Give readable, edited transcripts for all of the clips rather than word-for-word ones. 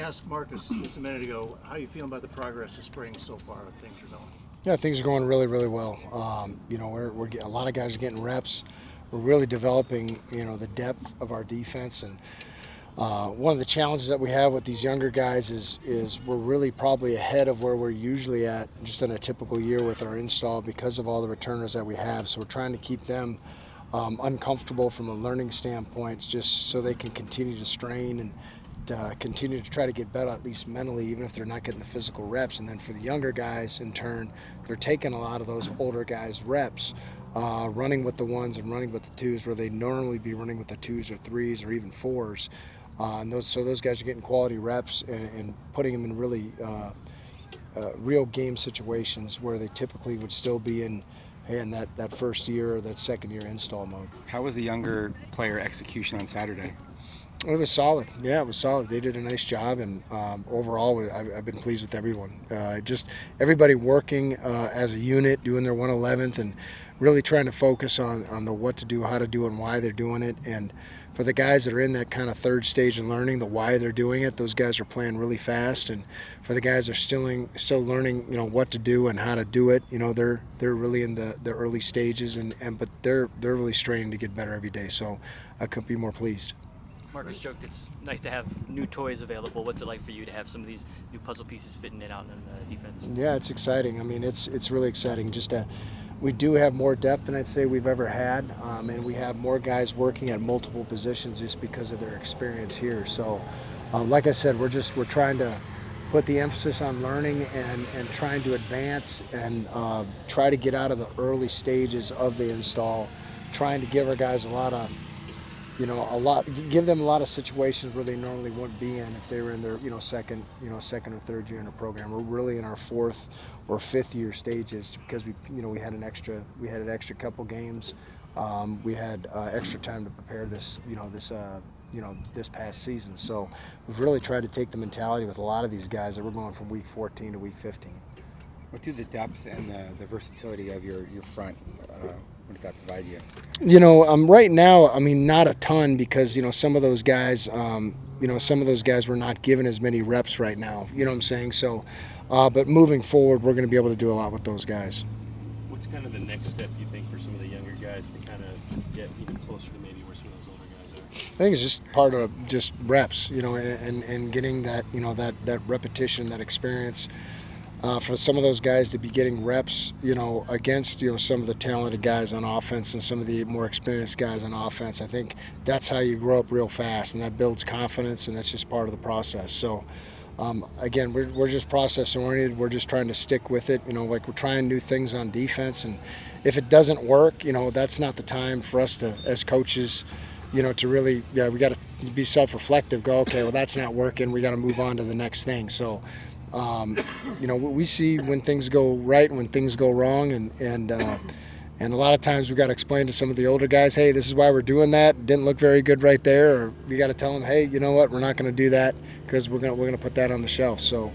ask Marcus just a minute ago, how you feeling about the progress of spring so far, how things are going? Yeah, things are going really, really well. We're getting, a lot of guys are getting reps. We're really developing, the depth of our defense. And one of the challenges that we have with these younger guys is we're really probably ahead of where we're usually at just in a typical year with our install because of all the returners that we have. So we're trying to keep them uncomfortable from a learning standpoint, just so they can continue to strain and continue to try to get better, at least mentally, even if they're not getting the physical reps. And then for the younger guys, in turn, they're taking a lot of those older guys' reps, running with the ones and running with the twos, where they normally be running with the twos or threes or even fours. And those guys are getting quality reps and putting them in really real game situations where they typically would still be in that first year or that second year install mode. How was the younger player execution on Saturday? It was solid. Yeah, it was solid. They did a nice job, and overall, I've been pleased with everyone. Just everybody working as a unit, doing their 111th, and really trying to focus on the what to do, how to do, and why they're doing it. And for the guys that are in that kind of third stage of learning, the why they're doing it, those guys are playing really fast. And for the guys that are still learning, what to do and how to do it, they're really in the early stages, but they're really straining to get better every day. So I couldn't be more pleased. Marcus joked it's nice to have new toys available. What's it like for you to have some of these new puzzle pieces fitting it out in defense? Yeah, it's exciting. I mean, it's really exciting. We do have more depth than I'd say we've ever had, and we have more guys working at multiple positions just because of their experience here. So, like I said, we're trying to put the emphasis on learning and trying to advance and try to get out of the early stages of the install, trying to give our guys give them a lot of situations where they normally wouldn't be in if they were in their, second or third year in a program. We're really in our fourth or fifth year stages because we had an extra couple games. We had extra time to prepare this past season. So we've really tried to take the mentality with a lot of these guys that we're going from week 14 to week 15. What do the depth and the versatility of your front, what does that provide you? Right now, not a ton because, some of those guys, were not given as many reps right now. You know what I'm saying? So, but moving forward, we're going to be able to do a lot with those guys. What's kind of the next step, you think, for some of the younger guys to kind of get even closer to maybe where some of those older guys are? I think it's just part of just reps, and getting that, that repetition, that experience. For some of those guys to be getting reps, against, some of the talented guys on offense and some of the more experienced guys on offense, I think that's how you grow up real fast, and that builds confidence, and that's just part of the process. So, again, we're just process oriented. We're just trying to stick with it. Like we're trying new things on defense, and if it doesn't work, that's not the time for us to, as coaches, to really, we got to be self-reflective. Go, okay, well that's not working. We got to move on to the next thing. So. We see when things go right and when things go wrong, and a lot of times we got to explain to some of the older guys, hey, this is why we're doing that. It didn't look very good right there, or we got to tell them, hey, you know what, we're not going to do that because we're going to put that on the shelf. So,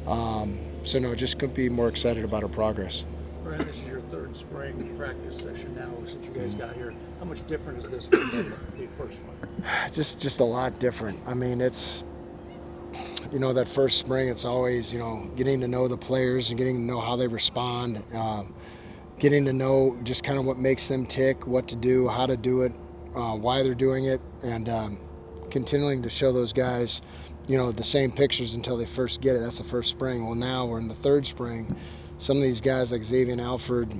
no, just couldn't be more excited about our progress. Brian, this is your third spring practice session now since you guys got here. How much different is this one than the first one? Just a lot different. It's. That first spring, it's always, getting to know the players and getting to know how they respond, getting to know just kind of what makes them tick, what to do, how to do it, why they're doing it, and continuing to show those guys, the same pictures until they first get it. That's the first spring. Well, now we're in the third spring. Some of these guys like Xavier Alford,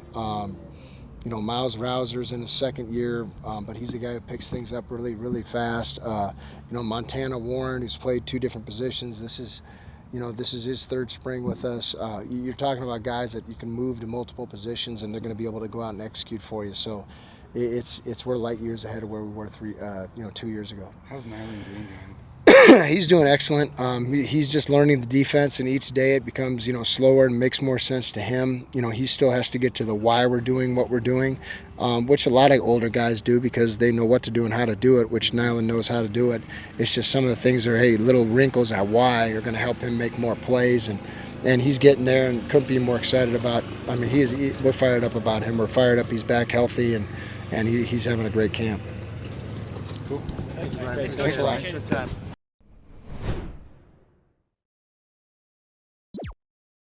Miles Rouser's in his second year, but he's the guy who picks things up really, really fast. Montana Warren, who's played two different positions. This is his third spring with us. You're talking about guys that you can move to multiple positions, and they're going to be able to go out and execute for you. So we're light years ahead of where we were 2 years ago. How's Nyland doing, Dan? He's doing excellent. He's just learning the defense, and each day it becomes, slower and makes more sense to him. He still has to get to the why we're doing what we're doing, which a lot of older guys do because they know what to do and how to do it, which Nyland knows how to do it. It's just some of the things that are, little wrinkles at why are going to help him make more plays, and he's getting there and couldn't be more excited about. We're fired up about him. We're fired up. He's back healthy, and he's having a great camp. Cool. Thanks, Brian. Thanks a lot. Good time.